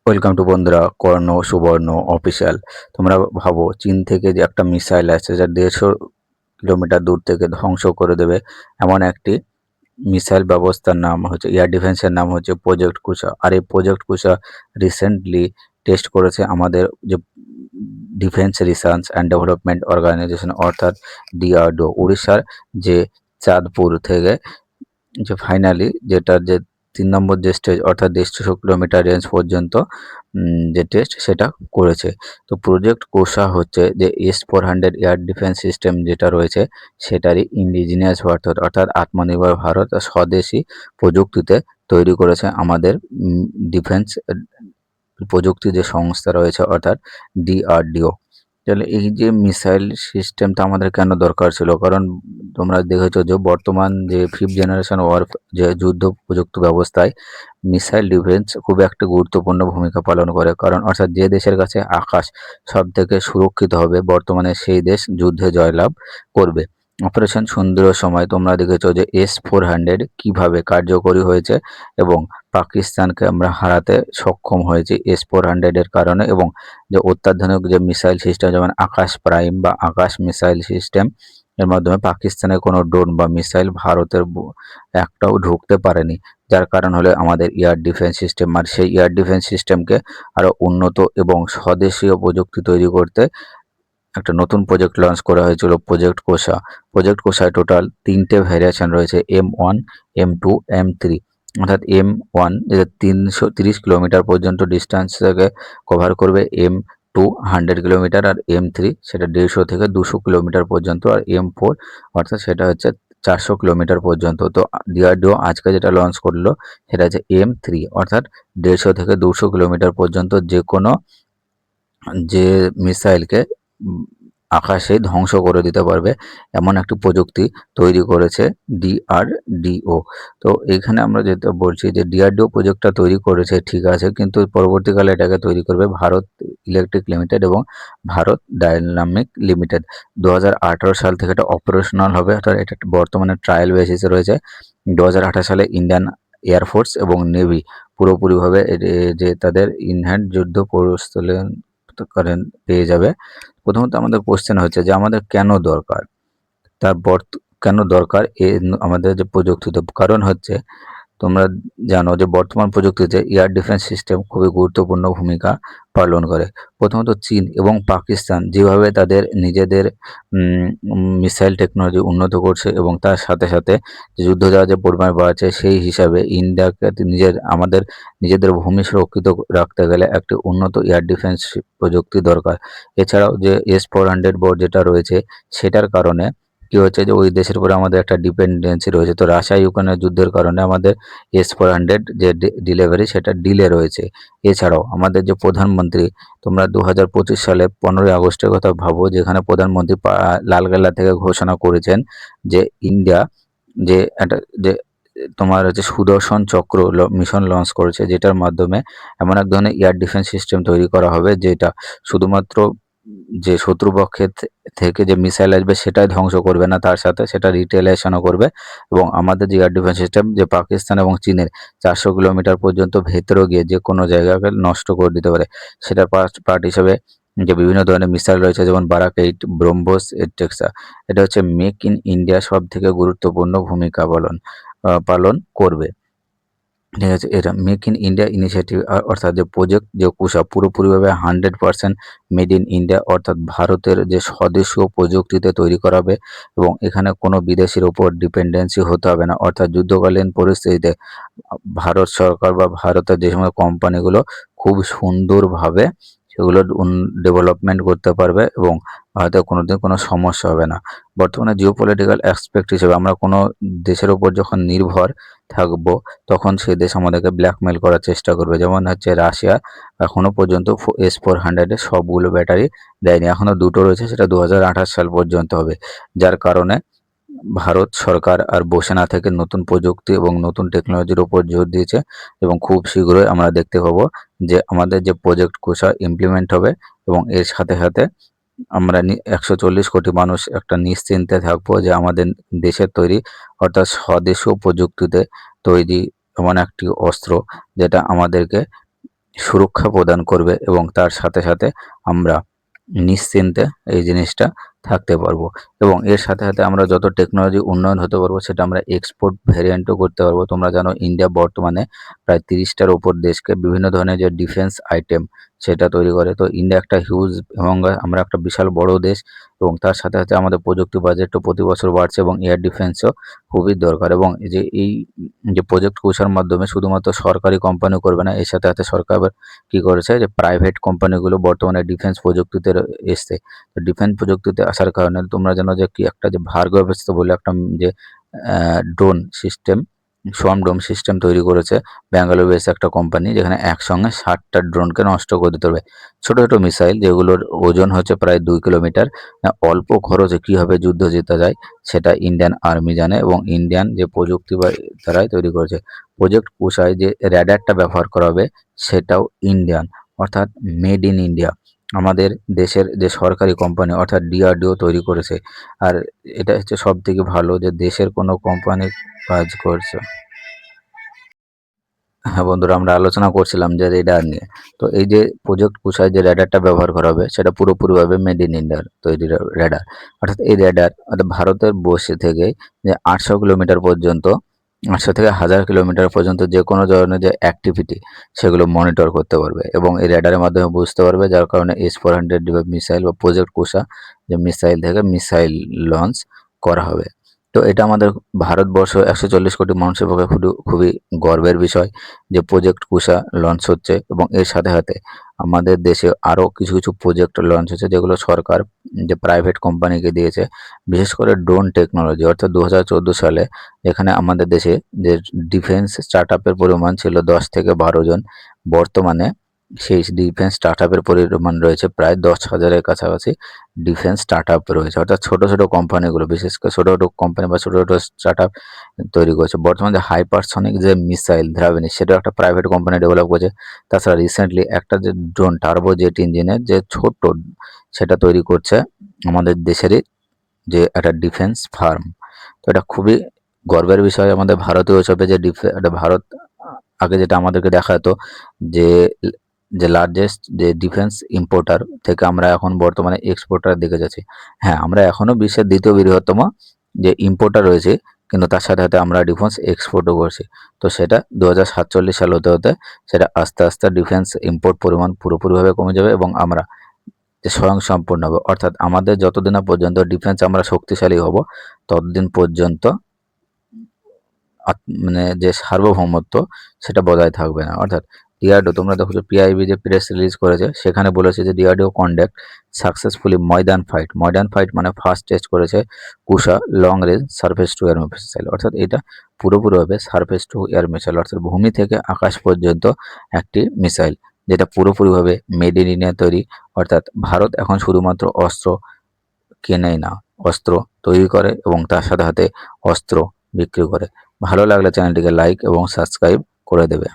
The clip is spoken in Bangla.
ওয়েলকাম টু বন্ধুরা, কর্ণ সুবর্ণ অফিসিয়াল। তোমরা ভাবো, চীন থেকে যে একটা মিসাইল আসছে যা 150 কিলোমিটার দূর থেকে ধ্বংস করে দেবে, এমন একটি মিসাইল ব্যবস্থার নাম হচ্ছে, এয়ার ডিফেন্সের নাম হচ্ছে প্রজেক্ট কুশা। আর এই প্রজেক্ট কুশা রিসেন্টলি টেস্ট করেছে আমাদের যে defence research and development organisation, অর্থাৎ ডিআরডিও, উড়িষ্যার যে চাঁদপুর থেকে, যে ফাইনালি যেটার যে 3 নম্বর যে স্টেজ, অর্থাৎ 150 কিলোমিটার রেঞ্জ পর্যন্ত যে টেস্ট সেটা করেছে। তো প্রজেক্ট কোসা হচ্ছে যে S-400 এয়ার ডিফেন্স সিস্টেম যেটা রয়েছে, সেটারই ইন্ডিজিনিয়াস ভার্সন, অর্থাৎ আত্মনির্ভর ভারত স্বদেশি প্রযুক্তিতে তৈরি করেছে আমাদের ডিফেন্স প্রযুক্তি যে সংস্থা রয়েছে, অর্থাৎ ডিআরডিও। তাহলে এই যে মিসাইল সিস্টেমটা আমাদের কেন দরকার ছিল? কারণ তোমরা দেখেছো যে বর্তমান যে 5th জেনারেশন ওয়ার যে যুদ্ধ প্রযুক্তি ব্যবস্থায় মিসাইল ডিফেন্স খুব একটা গুরুত্বপূর্ণ ভূমিকা পালন করে। কারণ অর্থাৎ যে দেশের কাছে আকাশ সব থেকে সুরক্ষিত হবে, বর্তমানে সেই দেশ যুদ্ধে জয়লাভ করবে। অপারেশন সুন্দরের সময় তোমরা দেখেছো যে S-400 কিভাবে কার্যকরী হয়েছে এবং পাকিস্তানকে আমরা হারাতে সক্ষম হয়েছি S-400 এর কারণে। এবং যে অত্যাধুনিক যে মিসাইল সিস্টেম, যেমন আকাশ প্রাইম বা আকাশ মিসাইল সিস্টেম, এর মাধ্যমে পাকিস্তানের কোনো ড্রোন বা মিসাইল ভারতের একটাও ঢুকতে পারেনি। যার কারণ হলো আমাদের এয়ার ডিফেন্স সিস্টেম। আর সেই এয়ার ডিফেন্স সিস্টেমকে আরও উন্নত এবং স্বদেশীয় প্রযুক্তি তৈরি করতে একটা নতুন প্রজেক্ট লঞ্চ করা হয়েছিল, প্রজেক্ট কোসা। প্রজেক্ট কোসায় টোটাল 3টে ভ্যারিয়েশন রয়েছে, M1, M2, M3। অর্থাৎ M1 যেটা 330 কিলোমিটার পর্যন্ত ডিস্টেন্স থেকে কভার করবে, M2 100 কিলোমিটার, আর M3 সেটা 150 থেকে 200 কিলোমিটার পর্যন্ত, আর M4 অর্থাৎ সেটা হচ্ছে 400 কিলোমিটার পর্যন্ত। তো ডিআরডিও আজকে যেটা লঞ্চ করলো সেটা হচ্ছে M3, অর্থাৎ 150 থেকে 200 কিলোমিটার পর্যন্ত যে কোনো যে মিসাইলকে উম আকাশে ধ্বংস করে দিতে পারবে, এমন একটি প্রযুক্তি তৈরি করেছে ডিআরডিও। তো এখানে আমরা যেটা বলছি যে ডিআরডিও প্রজেক্টটা তৈরি করেছে ঠিক আছে, কিন্তু পরবর্তীকালে এটাকে তৈরি করবে ভারত ইলেকট্রিক লিমিটেড এবং ভারত ডায়নামিক লিমিটেড। 2018 সাল থেকে এটা অপারেশনাল হবে, অর্থাৎ এটা বর্তমানে ট্রায়াল বেসিসে রয়েছে। 2018 সালে ইন্ডিয়ান এয়ারফোর্স এবং নেভি পুরোপুরিভাবে যে তাদের ইনহ্যান্ড যুদ্ধ প্রস্তুতি করেন পেয়ে যাবে। প্রথমত আমাদের কোশ্চেন হচ্ছে যে আমাদের কেন দরকার? তারপর কেন দরকার আমাদের যে প্রযুক্তিতে? কারণ হচ্ছে, তোমরা জানো যে বর্তমান প্রযুক্তিতে এয়ার ডিফেন্স সিস্টেম খুবই গুরুত্বপূর্ণ ভূমিকা পালন করে। প্রথমত চীন এবং পাকিস্তান যেভাবে তাদের নিজেদের মিসাইল টেকনোলজি উন্নত করছে এবং তার সাথে সাথে যে যুদ্ধজাহাজের পরিমাণ বাড়ছে, সেই হিসাবে ইন্ডিয়াকে আমাদের নিজেদের ভূমি সুরক্ষিত রাখতে গেলে একটি উন্নত এয়ার ডিফেন্স প্রযুক্তি দরকার। এছাড়াও যে S-400 বোর্ড যেটা রয়েছে, সেটার কারণে কি হচ্ছে যে ওই দেশের উপরে আমাদের একটা ডিপেন্ডেন্সি রয়েছে। তো রাশিয়া ইউক্রেনের যুদ্ধের কারণে আমাদের S-400 যে ডেলিভারি সেটা ডিলে রয়েছে। এছাড়াও আমাদের যে প্রধানমন্ত্রী, তোমরা 2025 সালে 15ই আগস্টের কথা ভাবো, যেখানে প্রধানমন্ত্রী লালকেল্লা থেকে ঘোষণা করেছেন যে ইন্ডিয়া যে একটা যে তোমার হচ্ছে সুদর্শন চক্র মিশন লঞ্চ করেছে, যেটার মাধ্যমে এমন এক ধরনের এয়ার ডিফেন্স সিস্টেম তৈরি করা হবে যেটা শুধুমাত্র যে শত্রুপক্ষের থেকে যে মিসাইল আসবে সেটাই ধ্বংস করবে না, তার সাথে সেটা রিটেলিয়েশনও করবে। এবং আমাদের যে এয়ার ডিফেন্স সিস্টেম, যে পাকিস্তান এবং চীনের 400 কিলোমিটার পর্যন্ত ভেতরেও গিয়ে যে কোনো জায়গাকে নষ্ট করে দিতে পারে, সেটার পার্ট হিসেবে যে বিভিন্ন ধরনের মিসাইল রয়েছে, যেমন বারাক 8, ব্রহ্মোস, এটসেট্রা। এটা হচ্ছে মেক ইন ইন্ডিয়া সব থেকে গুরুত্বপূর্ণ ভূমিকা পালন করবে। ঠিক আছে, এটা মেক ইন ইন্ডিয়া ইনিশিয়েটিভ, অর্থাৎ যে প্রজেক্ট যে কুশা পুরোপুরিভাবে 100% মেড ইন ইন্ডিয়া, অর্থাৎ ভারতের যে স্বদেশীয় প্রযুক্তিতে তৈরি করাবে এবং এখানে কোনো বিদেশির ওপর ডিপেন্ডেন্সি হতে হবে না। অর্থাৎ যুদ্ধকালীন পরিস্থিতিতে ভারত সরকার বা ভারতের যে সমস্ত কোম্পানিগুলো খুব সুন্দরভাবে সেগুলো ডেভেলপমেন্ট করতে পারবে এবং হয়তো কোনোদিন কোনো সমস্যা হবে না। বর্তমানে জিওপলিটিক্যাল অ্যাসপেক্ট হিসেবে আমরা কোনো দেশের ওপর যখন নির্ভর থাকবো, তখন সেই দেশ আমাদেরকে ব্ল্যাকমেল করার চেষ্টা করবে। যেমন হচ্ছে রাশিয়া এখনো পর্যন্ত S-400 এর সবগুলো ব্যাটারি দেয়নি, এখনো দুটো রয়েছে, সেটা 2028 সাল পর্যন্ত হবে। যার কারণে ভারত সরকার আর বসে না থেকে নতুন প্রযুক্তি এবং নতুন টেকনোলজির উপর জোর দিয়েছে এবং খুব শীঘ্রই আমরা দেখতে পাবো যে আমাদের যে প্রজেক্ট কুশা ইমপ্লিমেন্ট হবে এবং এর সাথে সাথে আমরা 140 কোটি মানুষ একটা নিশ্চিন্তে থাকবো যে আমাদের দেশের তৈরি, অর্থাৎ স্বদেশীয় প্রযুক্তিতে তৈরি এমন একটি অস্ত্র যেটা আমাদেরকে সুরক্ষা প্রদান করবে এবং তার সাথে সাথে আমরা নিশ্চিন্তে এই জিনিসটা থাকতে পারবো। এবং এর সাথে সাথে আমরা যত টেকনোলজি উন্নয়ন হতে পারবো সেটা আমরা এক্সপোর্ট ভেরিয়েন্টও করতে পারবো। তোমরা জানো ইন্ডিয়া বর্তমানে প্রায় 30টার ওপর দেশকে বিভিন্ন ধরনের যে ডিফেন্স আইটেম সেটা তৈরি করে। তো ইন্ডিয়া একটা হিউজ এবং আমরা একটা বিশাল বড় দেশ, এবং তার সাথে সাথে আমাদের প্রযুক্তি বাজেটও প্রতি বছর বাড়ছে এবং এয়ার ডিফেন্সও খুবই দরকার। এবং এই যে প্রজেক্ট কুশার মাধ্যমে শুধুমাত্র সরকারি কোম্পানি করবে না, এর সাথে সাথে সরকার কি করেছে যে প্রাইভেট কোম্পানিগুলো বর্তমানে ডিফেন্স প্রযুক্তিতে এসছে। তো ডিফেন্স প্রযুক্তিতে আসার কারণে তোমরা জানো যে কি একটা যে ভার্গবস্ত বলে একটা যে drone system, swarm drone system তৈরি করেছে ব্যাঙ্গালোর বেস একটা কোম্পানি, যেখানে একসঙ্গে 60টা ড্রোনকে নষ্ট করে দিতে হবে। ছোট ছোট মিসাইল যেগুলোর ওজন হচ্ছে প্রায় 2 কিলোমিটার। অল্প খরচে কীভাবে যুদ্ধ জেতা যায় সেটা ইন্ডিয়ান আর্মি জানে, এবং ইন্ডিয়ান যে প্রযুক্তি দ্বারাই তৈরি করেছে। প্রজেক্ট কুশায় যে র্যাডারটা ব্যবহার করা হবে সেটাও ইন্ডিয়ান, অর্থাৎ মেড ইন ইন্ডিয়া। আমাদের দেশের যে সরকারি কোম্পানি অর্থাৎ ডিআরডিও তৈরি করেছে। আর এটা হচ্ছে সবথেকে ভালো যে দেশের কোনো কোম্পানি কাজ করছে। হ্যাঁ বন্ধুরা, আমরা আলোচনা করছিলাম যে রেডার নিয়ে। তো এই যে প্রজেক্ট কুশায় যে রেডারটা ব্যবহার করা হবে সেটা পুরোপুরিভাবে মেড ইন ইন্ডিয়ার তৈরি রেডার। অর্থাৎ এই রেডার অর্থাৎ ভারতের বসে থেকে যে 800 কিলোমিটার পর্যন্ত, 800 থেকে 1000 কিলোমিটার পর্যন্ত যে কোনো ধরনের যে অ্যাক্টিভিটি সেগুলো মনিটর করতে পারবে, এবং এই রেডারের মাধ্যমে বুঝতে পারবে, যার কারণে S-400 মিসাইল বা প্রজেক্ট কুশা যে মিসাইল থেকে মিসাইল লঞ্চ করা হবে। তো এটা আমাদের ভারতবর্ষ 140 কোটি মানুষের পক্ষে খুবই গর্বের বিষয় যে প্রজেক্ট কুশা লঞ্চ হচ্ছে। এবং এর সাথে সাথে আমাদের দেশে আরও কিছু কিছু প্রজেক্ট লঞ্চ হচ্ছে যেগুলো সরকার যে প্রাইভেট কোম্পানিকে দিয়েছে। বিশেষ করে ড্রোন টেকনোলজি, অর্থাৎ 2014 সালে এখানে আমাদের দেশে যে ডিফেন্স স্টার্টআপের পরিমাণ ছিল 10 থেকে 12 জন, বর্তমানে সেই ডিফেন্স স্টার্টআপের পরিমাণ রয়েছে প্রায় 10,000-এর কাছাকাছি ডিফেন্স স্টার্টআপ রয়েছে। অর্থাৎ ছোট ছোট কোম্পানিগুলো, বিশেষ করে ছোট ছোট কোম্পানি বা ছোট ছোট স্টার্টআপ তৈরি করেছে। বর্তমানে যে হাইপারসনিক যে মিসাইল ধ্রাবিনী সেটাও একটা প্রাইভেট কোম্পানি ডেভেলপ করেছে। তাছাড়া রিসেন্টলি একটা যে ড্রোন টার্বো জেট ইঞ্জিনের যে ছোট্ট সেটা তৈরি করছে আমাদের দেশেরই যে একটা ডিফেন্স ফার্ম। তো এটা খুবই গর্বের বিষয় আমাদের ভারতীয় হিসাবে যে ভারত আগে যেটা আমাদেরকে দেখাতো যে যে লার্জেস্ট যে ডিফেন্স ইম্পোর্টার থেকে আমরা এখন বর্তমানে এক্সপোর্টার দিকে যাচ্ছি। হ্যাঁ, আমরা এখনো বিশ্বের দ্বিতীয় বৃহত্তম যে ইম্পোর্টার রয়েছে, কিন্তু তার সাথে সাথে আমরা ডিফেন্স এক্সপোর্টও করছি। তো সেটা 2047 সাল হতে হতে সেটা আস্তে আস্তে ডিফেন্স ইম্পোর্ট পরিমাণ পুরোপুরিভাবে কমে যাবে, এবং আমরা যে স্বয়ংসম্পূর্ণ হবে। অর্থাৎ আমাদের যতদিন না পর্যন্ত ডিফেন্স আমরা শক্তিশালী হব ততদিন পর্যন্ত মানে যে সার্বভৌমত্ব সেটা বজায় থাকবে না। অর্থাৎ ডিআরডিও, তোমরা দেখো যে পিআইবি যে প্রেস রিলিজ করেছে সেখানে বলেছে যে DRDO conduct successfully maiden flight. Maiden flight মানে ফার্স্ট টেস্ট করেছে Kusha long range surface to air missile. অর্থাৎ এটা পুরোপুরিভাবে সারফেস টু এয়ার মিসাইল, অর্থাৎ ভূমি থেকে আকাশ পর্যন্ত একটি মিসাইল, যেটা পুরোপুরিভাবে মেড ইন ইন্ডিয়া তৈরি। অর্থাৎ ভারত এখন শুধুমাত্র অস্ত্র কেনেই না, অস্ত্র তৈরি করে এবং তার সাথে সাথে অস্ত্র বিক্রি করে। ভালো লাগলে চ্যানেলটিকে লাইক এবং সাবস্ক্রাইব করে দেবে।